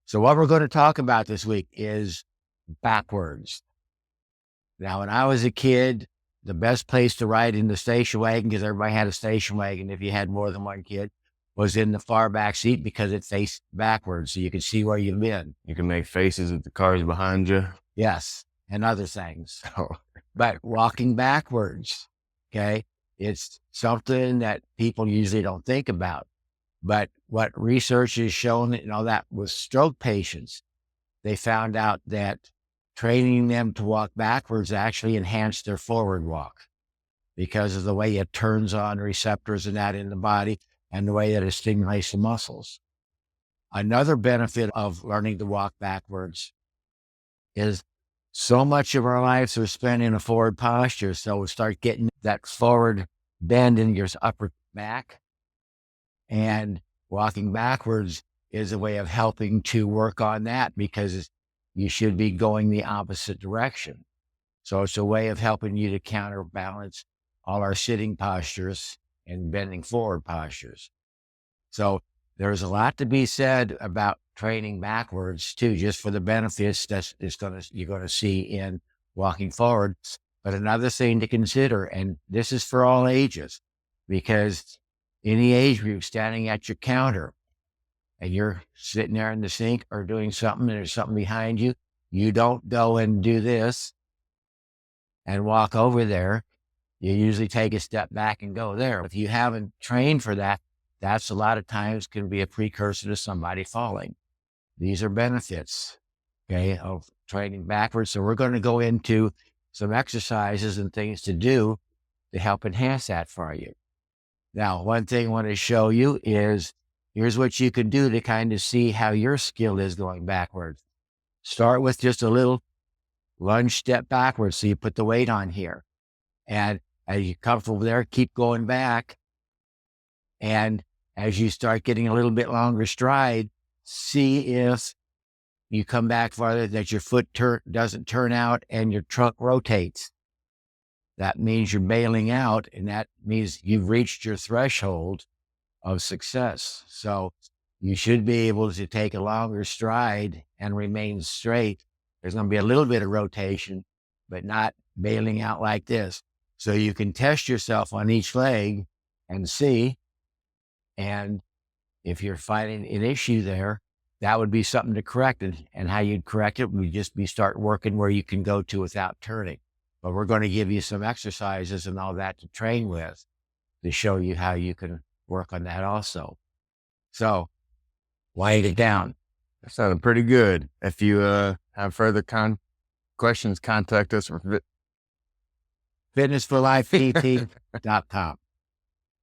So what we're going to talk about this week is backwards. Now, when I was a kid, the best place to ride in the station wagon, because everybody had a station wagon if you had more than one kid, was in the far back seat because it faced backwards so you could see where you've been. You can make faces at the cars behind you. Yes, and other things. But walking backwards, okay, it's something that people usually don't think about. But what research has shown, that with stroke patients, they found out that training them to walk backwards actually enhanced their forward walk because of the way it turns on receptors and that in the body and the way that it stimulates the muscles. Another benefit of learning to walk backwards is so much of our lives are spent in a forward posture. So we start getting that forward bend in your upper back, and walking backwards is a way of helping to work on that because you should be going the opposite direction. So it's a way of helping you to counterbalance all our sitting postures and bending forward postures. So there's a lot to be said about training backwards too, just for the benefits that you're going to see in walking forward. But another thing to consider, and this is for all ages, because any age group standing at your counter and you're sitting there in the sink or doing something and there's something behind you, you don't go and do this and walk over there. You usually take a step back and go there. If you haven't trained for that, that's a lot of times can be a precursor to somebody falling. These are benefits, okay, of training backwards. So we're going to go into some exercises and things to do to help enhance that for you. Now, one thing I want to show you is here's what you can do to kind of see how your skill is going backwards. Start with just a little lunge step backwards. So you put the weight on here. And as you're comfortable there, keep going back. And as you start getting a little bit longer stride, see if you come back farther, that your foot doesn't turn out and your trunk rotates. That means you're bailing out, and that means you've reached your threshold of success. So you should be able to take a longer stride and remain straight. There's going to be a little bit of rotation, but not bailing out like this. So you can test yourself on each leg and see. And if you're finding an issue there, that would be something to correct. And how you'd correct it would just be start working where you can go to without turning. But we're going to give you some exercises and all that to train with to show you how you can work on that also. So wind it down. That sounded pretty good. If you have further questions, contact us. Fitness4Life PT.com.